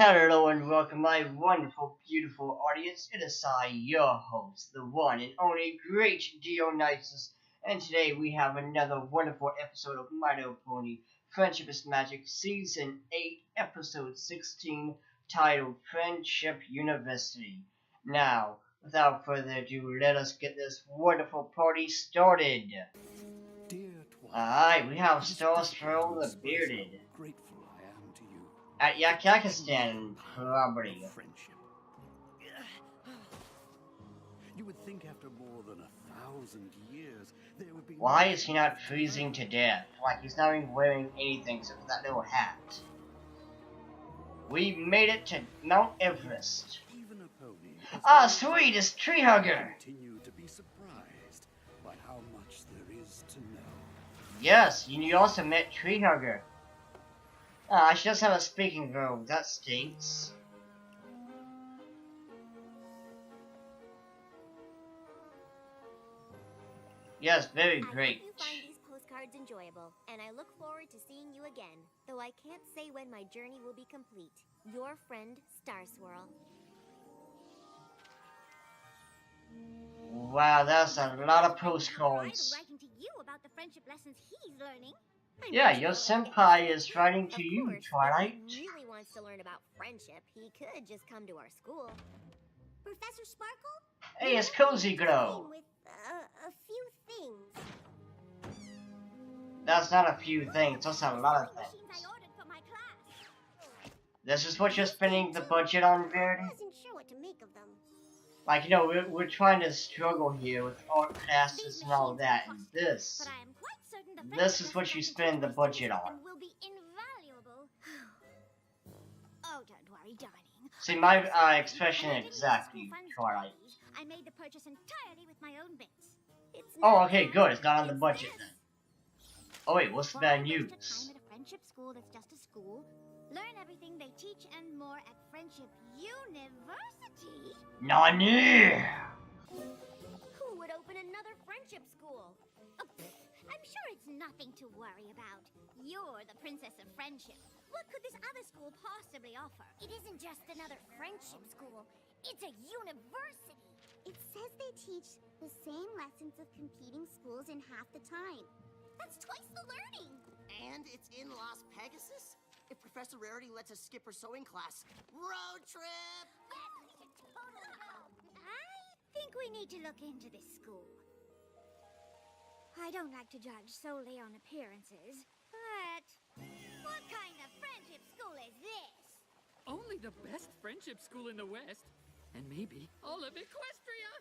Hello and welcome, my wonderful, beautiful audience. It is I, your host, the one and only great Dionysus, and today we have another wonderful episode of My Little Pony Friendship is Magic Season 8, Episode 16, titled Friendship University. Now, without further ado, let us get this wonderful party started. Alright, we have Starstro the Bearded. At Yakakistan, probably. Friendship. You would think after more than 1,000 years there would be. Why is he not freezing to death? Like he's not even wearing anything except for that little hat. We made it to Mount Everest. Even a pony. Ah, sweet, it's Tree Hugger. Continue to be surprised by how much there is to know. Yes, you also met Tree Hugger. Ah, she does have a speaking robe. That stinks. Yes, very great. I hope you find these postcards enjoyable, and I look forward to seeing you again. Though I can't say when my journey will be complete. Your friend, Star Swirl. Wow, that's a lot of postcards. Writing to you about the friendship lessons he's learning. Yeah, your senpai is writing to you, Twilight. If he really wants to learn about friendship, he could just come to our school. Professor Sparkle? Hey, it's Cozy Glow. With a few things. That's not a few things, that's a lot of things. This is what you're spending the budget on, Verity? I wasn't sure what to make of them. Like, you know, we're trying to struggle here with art classes and all that, and this is what you spend the budget on. Will be invaluable. Oh, don't worry, darling. See, my expression exactly, Twilight. I made the purchase entirely with my own bits. Oh, okay, good. It's not on the budget then. Oh wait, what's the bad news? Time at a friendship school that's just a school. Learn everything they teach and more at Friendship University. Nani? Who would open another friendship school? Oh, I'm sure it's nothing to worry about. You're the princess of friendship. What could this other school possibly offer? It isn't just another friendship school. It's a university. It says they teach the same lessons of competing schools in half the time. That's twice the learning. And it's in Las Pegasus? If Professor Rarity lets us skip her sewing class. Road trip! I think we need to look into this school. I don't like to judge solely on appearances, but what kind of friendship school is this? Only the best friendship school in the West, and maybe all of Equestria.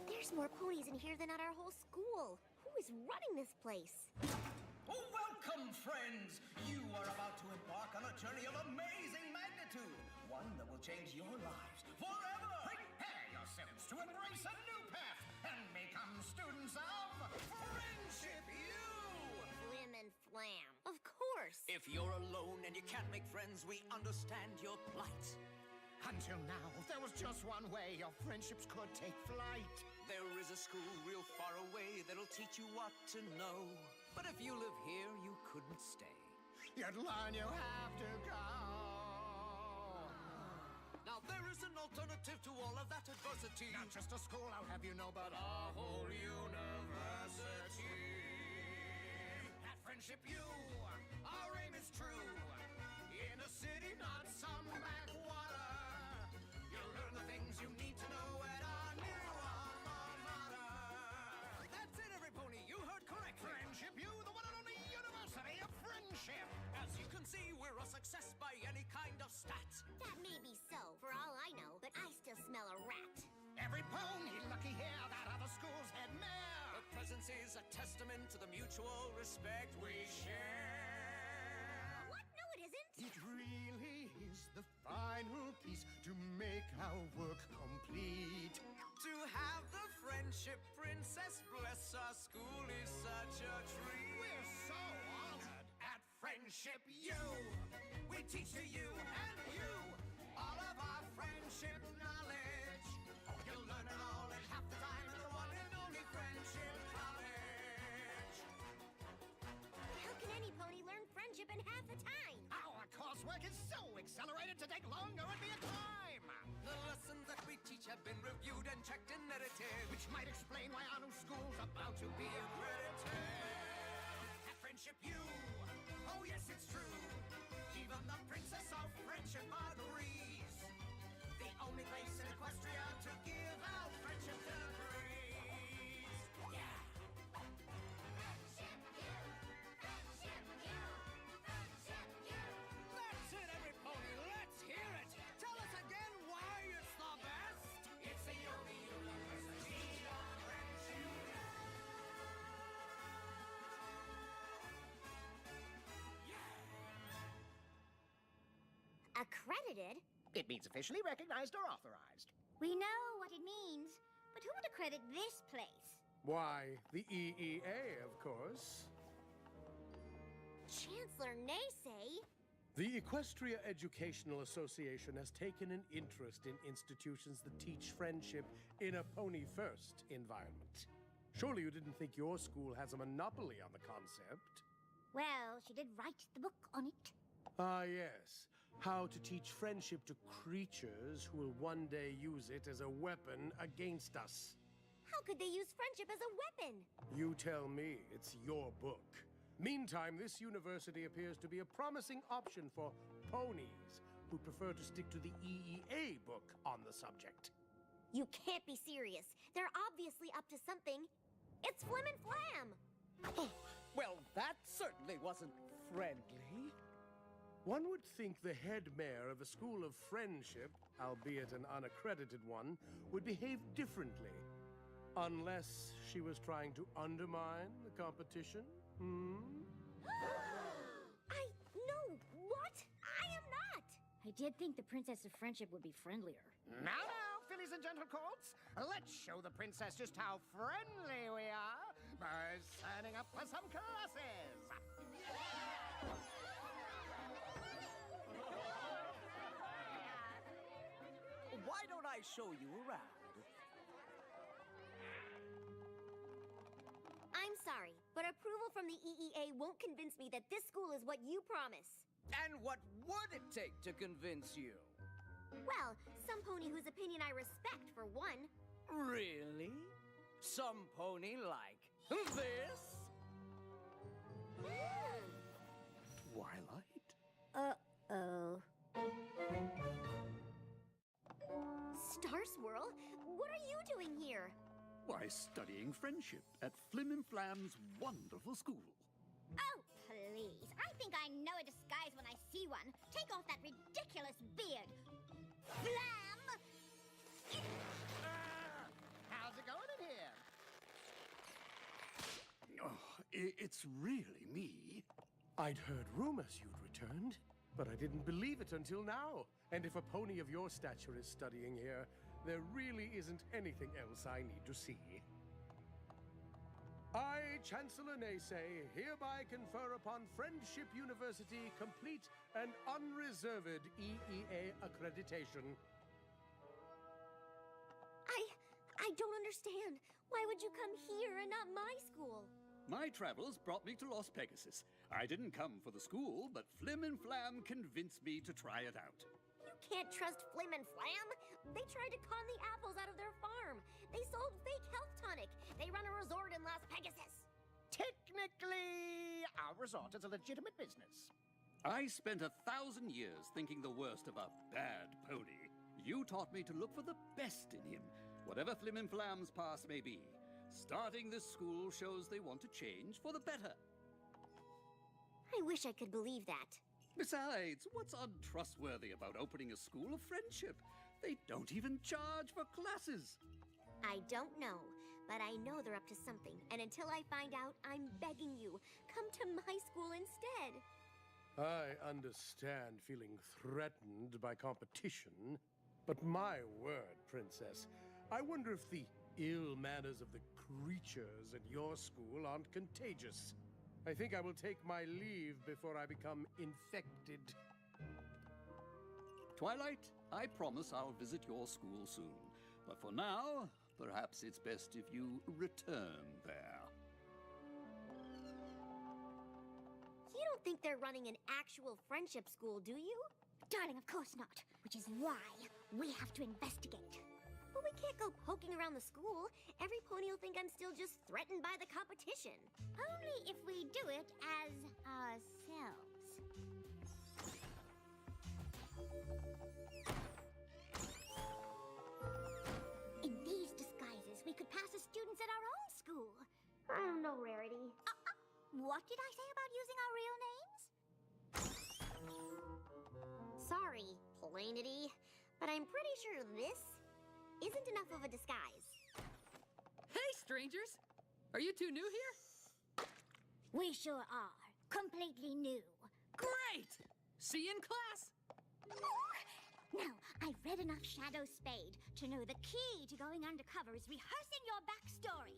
There's more ponies in here than at our whole school. Who is running this place? Oh, welcome, friends! You are about to embark on a journey of amazing magnitude. One that will change your lives forever. Prepare yourselves to embrace a new path and become students of Friendship U! Flim and Flam. Of course. If you're alone and you can't make friends, we understand your plight. Until now, there was just one way your friendships could take flight. There is a school real far away that'll teach you what to know. But if you live here, you couldn't stay. You'd learn you have to go. Now there is an alternative to all of that adversity. Not just a school, I'll have you know, but a whole university. At Friendship U, our aim is true. In a city, not some backwater. You'll learn the things you need to know at our new alma mater. That's it, every pony. You heard correctly. Friendship U, the one and only University of Friendship. As you can see, we're a success by any kind of stat. That may be so, for all I know, but I still smell a rat. Every pony lucky here that other schools had mare. The presence is a testament to the mutual respect we share. What? No, it isn't. It really is the final piece to make our work complete. To have the friendship princess bless our school is such a treat. We're so honored at Friendship U. We teach to you and you all of our friendship knowledge. which might explain why our new school's about to be accredited. At Friendship U, oh yes, it's true. Even the Princess of Friendship agrees. The only place in Equestria to give out friendship degrees. Yeah. Friendship U, Friendship U, Friendship U. That's it, every pony. Let's hear it. Tell us again why it's the best. It's the only university of friendship. Accredited? It means officially recognized or authorized. We know what it means, but who would accredit this place? Why, the EEA, of course. Chancellor Naysay? The Equestria Educational Association has taken an interest in institutions that teach friendship in a pony-first environment. Surely you didn't think your school has a monopoly on the concept? Well, she did write the book on it. Ah, yes. How to teach friendship to creatures who will one day use it as a weapon against us. How could they use friendship as a weapon? You tell me, it's your book. Meantime, this university appears to be a promising option for ponies who prefer to stick to the EEA book on the subject. You can't be serious. They're obviously up to something. It's Flim and Flam! Well, that certainly wasn't friendly. One would think the head mayor of a school of friendship, albeit an unaccredited one, would behave differently. Unless she was trying to undermine the competition? No, what? I am not! I did think the Princess of Friendship would be friendlier. Now, fillies and gentle colts, let's show the princess just how friendly we are by signing up for some classes. Why don't I show you around? I'm sorry, but approval from the EEA won't convince me that this school is what you promise. And what would it take to convince you? Well, some pony whose opinion I respect, for one. Really? Some pony like this? Twilight? Uh-oh. Star Swirl? What are you doing here? Why, studying friendship at Flim and Flam's wonderful school. Oh, please. I think I know a disguise when I see one. Take off that ridiculous beard. Flam! How's it going in here? Oh, it's really me. I'd heard rumors you'd returned, but I didn't believe it until now. And if a pony of your stature is studying here, there really isn't anything else I need to see. I, Chancellor Naysay, hereby confer upon Friendship University complete and unreserved EEA accreditation. I don't understand. Why would you come here and not my school? My travels brought me to Los Pegasus. I didn't come for the school, but Flim and Flam convinced me to try it out. You can't trust Flim and Flam. They tried to con the apples out of their farm. They sold fake health tonic. They run a resort in Las Pegasus. Technically, our resort is a legitimate business. I spent 1,000 years thinking the worst of a bad pony. You taught me to look for the best in him, whatever Flim and Flam's past may be. Starting this school shows they want to change for the better. I wish I could believe that. Besides, what's untrustworthy about opening a school of friendship? They don't even charge for classes. I don't know, but I know they're up to something. And until I find out, I'm begging you, come to my school instead. I understand feeling threatened by competition, but my word, Princess, I wonder if the ill manners of the creatures at your school aren't contagious. I think I will take my leave before I become infected. Twilight, I promise I'll visit your school soon. But for now, perhaps it's best if you return there. You don't think they're running an actual friendship school, do you? Darling, of course not. Which is why we have to investigate. Who we can't go poking around the school. Every pony will think I'm still just threatened by the competition. Only if we do it as ourselves. In these disguises, we could pass as students at our own school. No, Rarity. What did I say about using our real names? Sorry, Plainity, but I'm pretty sure this isn't enough of a disguise. Hey, strangers! Are you two new here? We sure are. Completely new. Great! See you in class! Now, I've read enough Shadow Spade to know the key to going undercover is rehearsing your backstory.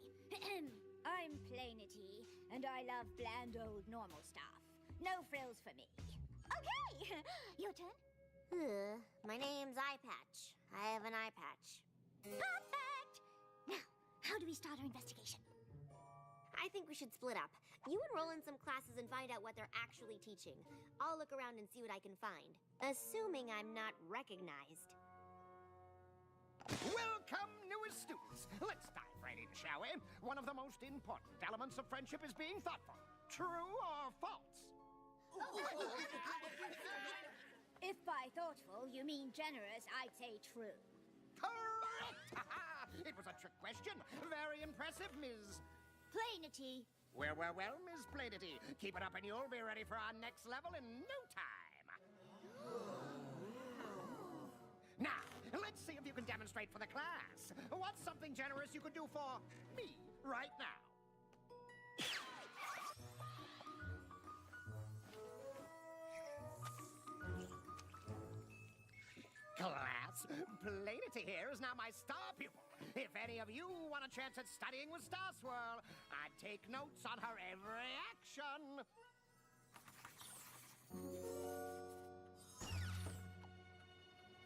I'm Plainity, and I love bland old normal stuff. No frills for me. Okay, your turn. My name's Eye Patch. I have an eye patch. Perfect! Now, how do we start our investigation? I think we should split up. You enroll in some classes and find out what they're actually teaching. I'll look around and see what I can find, assuming I'm not recognized. Welcome, newest students. Let's dive right in, shall we? One of the most important elements of friendship is being thoughtful. True or false? If by thoughtful you mean generous, I'd say true. Correct! It was a trick question. Very impressive, Ms. Plainity. Well, Miss Plainity. Keep it up and you'll be ready for our next level in no time. Now, let's see if you can demonstrate for the class. What's something generous you could do for me right now? Class, Plainity here is now my star pupil. If any of you want a chance at studying with Star Swirl, I'd take notes on her every action.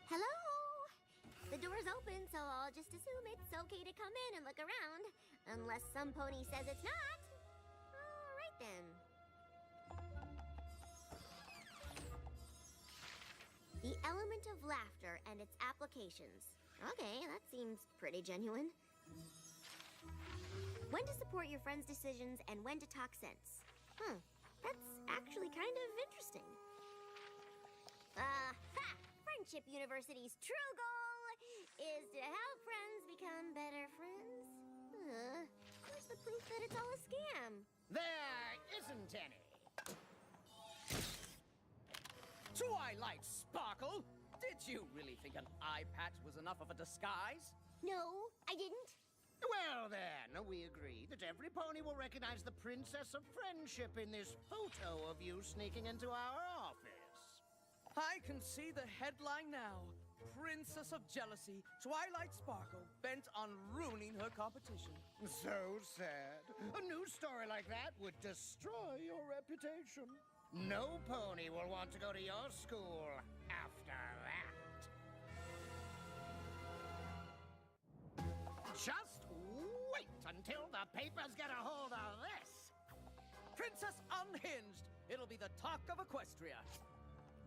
Hello? The door's open, so I'll just assume it's okay to come in and look around. Unless some pony says it's not. All right then. The element of laughter and its applications. Okay, that seems pretty genuine. When to support your friends' decisions and when to talk sense. That's actually kind of interesting. Friendship University's true goal is to help friends become better friends. Where's the proof that it's all a scam? There isn't any. Twilight Sparkle! Did you really think an eye patch was enough of a disguise? No, I didn't. Well then, we agree that every pony will recognize the Princess of Friendship in this photo of you sneaking into our office. I can see the headline now. Princess of Jealousy, Twilight Sparkle, bent on ruining her competition. So sad. A news story like that would destroy your reputation. No pony will want to go to your school after that. Just wait until the papers get a hold of this. Princess Unhinged! It'll be the talk of Equestria.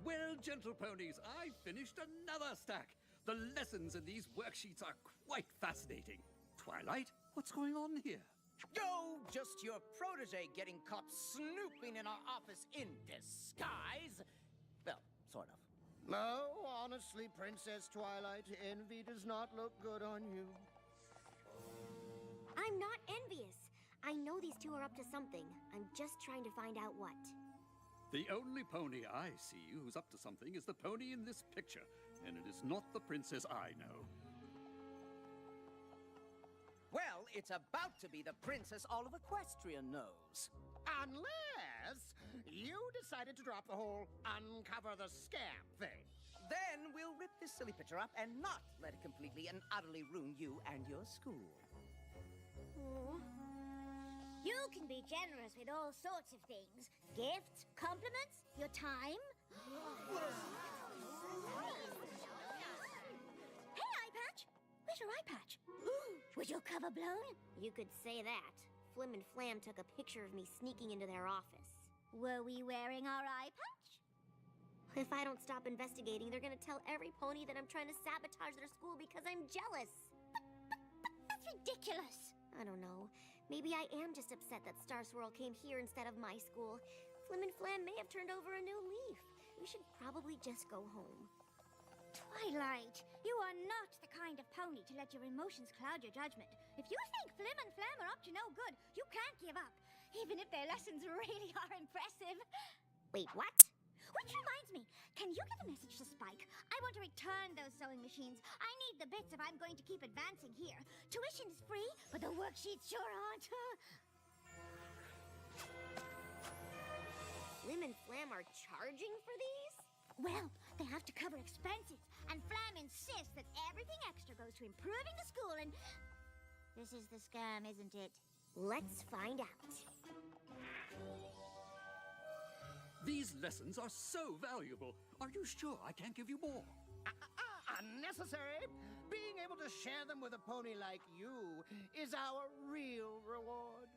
Well, gentle ponies, I finished another stack. The lessons in these worksheets are quite fascinating. Twilight, what's going on here? Oh, just your protege getting caught snooping in our office in disguise. Well, sort of. No, honestly, Princess Twilight, envy does not look good on you. I'm not envious. I know these two are up to something. I'm just trying to find out what. The only pony I see who's up to something is the pony in this picture, and it is not the princess I know. Well, it's about to be the princess all of Equestria knows. Unless you decided to drop the whole uncover the scam thing. Then we'll rip this silly picture up and not let it completely and utterly ruin you and your school. You can be generous with all sorts of things. Gifts, compliments, your time. Hey, Eye Patch! Where's your eye patch? Was your cover blown? You could say that. Flim and Flam took a picture of me sneaking into their office. Were we wearing our eye patch? If I don't stop investigating, they're gonna tell every pony that I'm trying to sabotage their school because I'm jealous. That's ridiculous. I don't know. Maybe I am just upset that Star Swirl came here instead of my school. Flim and Flam may have turned over a new leaf. We should probably just go home. Twilight, you are not the kind of pony to let your emotions cloud your judgment. If you think Flim and Flam are up to no good, you can't give up, even if their lessons really are impressive. Wait, what? Which reminds me, can you give a message to Spike? I want to return those sewing machines. I need the bits if I'm going to keep advancing here. Tuition's free, but the worksheets sure aren't. Flim and Flam are charging for these? Well, they have to cover expenses, and Flam insists that everything extra goes to improving the school and... This is the scam, isn't it? Let's find out. These lessons are so valuable. Are you sure I can't give you more? Unnecessary. Being able to share them with a pony like you is our real reward.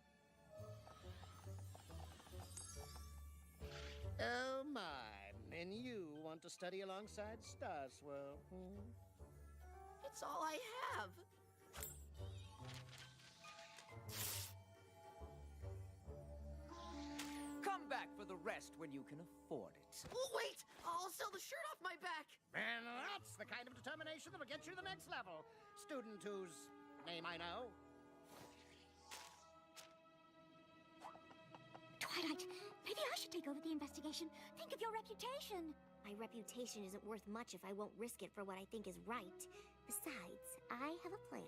Oh my, and you want to study alongside Star Swirl, hmm? It's all I have. Come back for the rest when you can afford it. Wait! I'll sell the shirt off my back! And that's the kind of determination that'll get you to the next level. Student whose name I know. Twilight, maybe I should take over the investigation. Think of your reputation. My reputation isn't worth much if I won't risk it for what I think is right. Besides, I have a plan.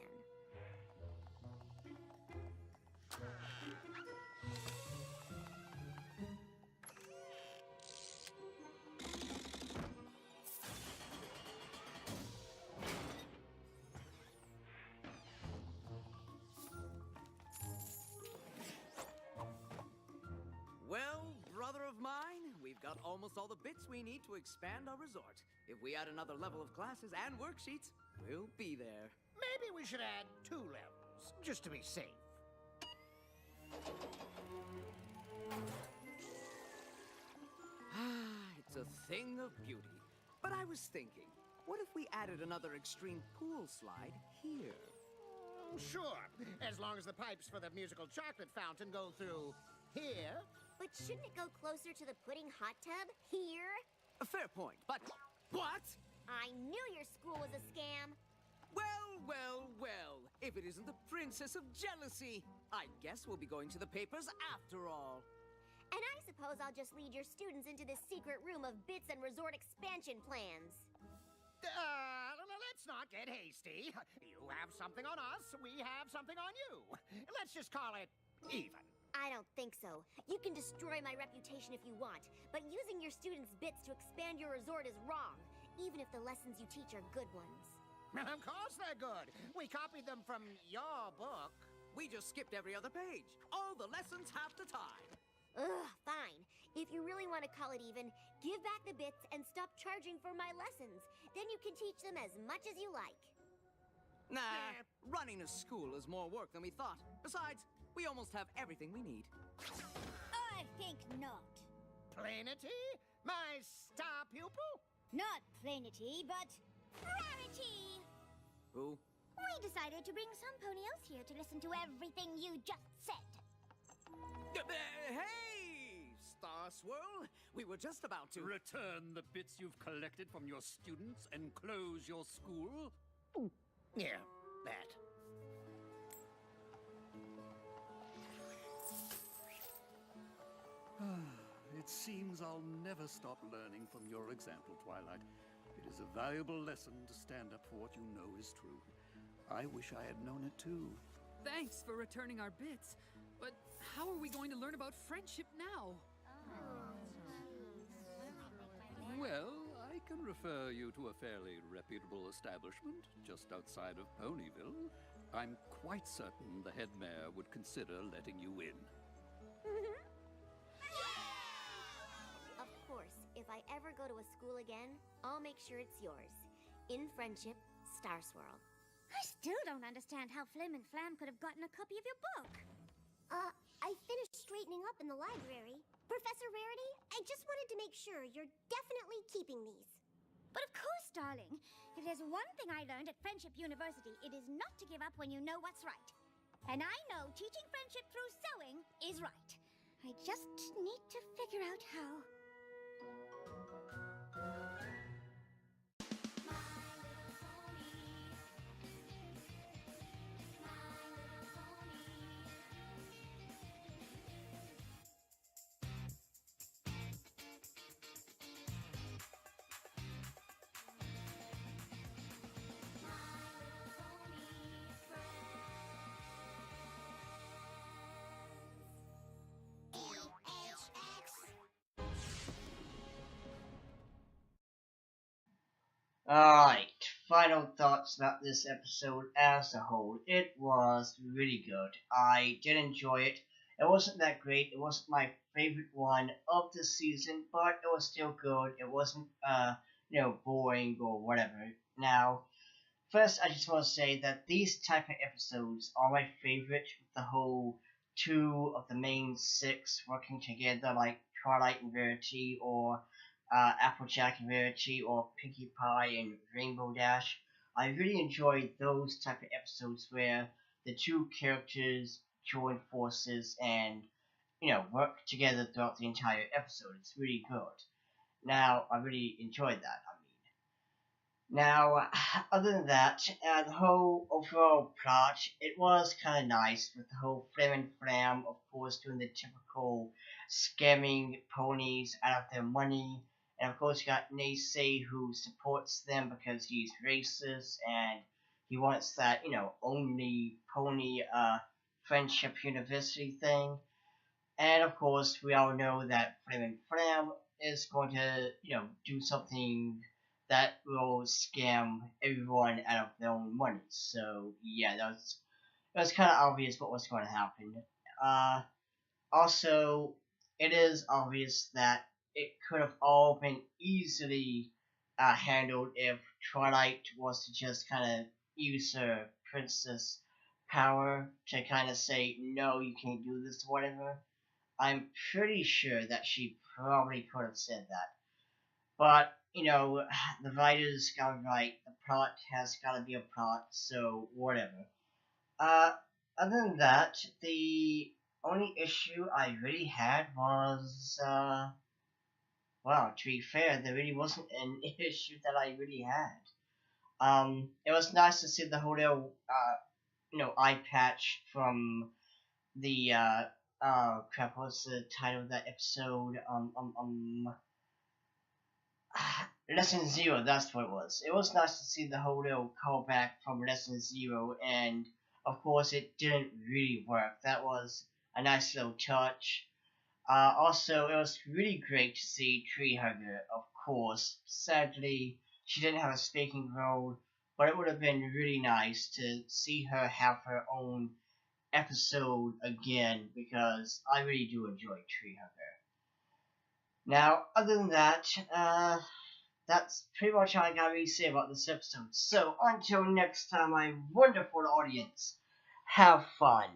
Well, brother of mine, we've got almost all the bits we need to expand our resort. If we add another level of classes and worksheets, we'll be there. Maybe we should add 2 levels, just to be safe. It's a thing of beauty. But I was thinking, what if we added another extreme pool slide here? Sure, as long as the pipes for the musical chocolate fountain go through here. But shouldn't it go closer to the pudding hot tub? Here? A fair point, but what? I knew your school was a scam. Well, well, well. If it isn't the Princess of Jealousy, I guess we'll be going to the papers after all. And I suppose I'll just lead your students into this secret room of bits and resort expansion plans. Let's not get hasty. You have something on us, we have something on you. Let's just call it even. I don't think so. You can destroy my reputation if you want, but using your students' bits to expand your resort is wrong, even if the lessons you teach are good ones. Of course they're good. We copied them from your book. We just skipped every other page. All the lessons half the time. Ugh, fine. If you really want to call it even, give back the bits and stop charging for my lessons. Then you can teach them as much as you like. Nah, running a school is more work than we thought. Besides, we almost have everything we need. I think not. Plainity? My star pupil? Not plainity, but rarity. Who? We decided to bring some pony else here to listen to everything you just said. Hey, Star Swirl! We were just about to... Return the bits you've collected from your students and close your school? Yeah, that. It seems I'll never stop learning from your example, Twilight. It is a valuable lesson to stand up for what you know is true. I wish I had known it too. Thanks for returning our bits. But how are we going to learn about friendship now? Well, I can refer you to a fairly reputable establishment just outside of Ponyville. I'm quite certain the head mayor would consider letting you in. Of course, if I ever go to a school again, I'll make sure it's yours. In friendship, Star Swirl. I still don't understand how Flim and Flam could have gotten a copy of your book. I finished straightening up in the library. Professor Rarity, I just wanted to make sure you're definitely keeping these. But of course, darling, if there's one thing I learned at Friendship University, it is not to give up when you know what's right. And I know teaching friendship through sewing is right. I just need to figure out how. Alright, final thoughts about this episode as a whole. It was really good. I did enjoy it. It wasn't that great. It wasn't my favorite one of the season, but it was still good. It wasn't, boring or whatever. Now, first, I just want to say that these type of episodes are my favorite. With the whole two of the main six working together, like Twilight and Verity, or Applejack and Verity, or Pinkie Pie and Rainbow Dash. I really enjoy those type of episodes where the two characters join forces and work together throughout the entire episode. It's really good. Now, I really enjoyed that. Now, other than that, the whole overall plot, it was kind of nice with the whole Flim and Flam, of course, doing the typical scamming ponies out of their money. And of course, you got Naysay, who supports them because he's racist and he wants that, only pony friendship university thing. And of course, we all know that Flim and Flam is going to, do something that will scam everyone out of their own money. So yeah, that was kind of obvious what was going to happen. Uh, Also, it is obvious that it could have all been easily handled if Twilight was to just kind of use her princess power to kind of say, no, you can't do this, whatever. I'm pretty sure that she probably could have said that. But, the writers got it right. The plot has got to be a plot, so whatever. Uh, Other than that, the only issue I really had was, well, to be fair, there really wasn't an issue that I really had. It was nice to see the whole little, eye patch from the, crap, what was the title of that episode? Lesson Zero, that's what it was. It was nice to see the whole little callback from Lesson Zero, and of course it didn't really work. That was a nice little touch. Also, it was really great to see Treehugger, of course. Sadly, she didn't have a speaking role, but it would have been really nice to see her have her own episode again, because I really do enjoy Treehugger. Now, other than that, that's pretty much all I gotta really say about this episode. So, until next time, my wonderful audience, have fun.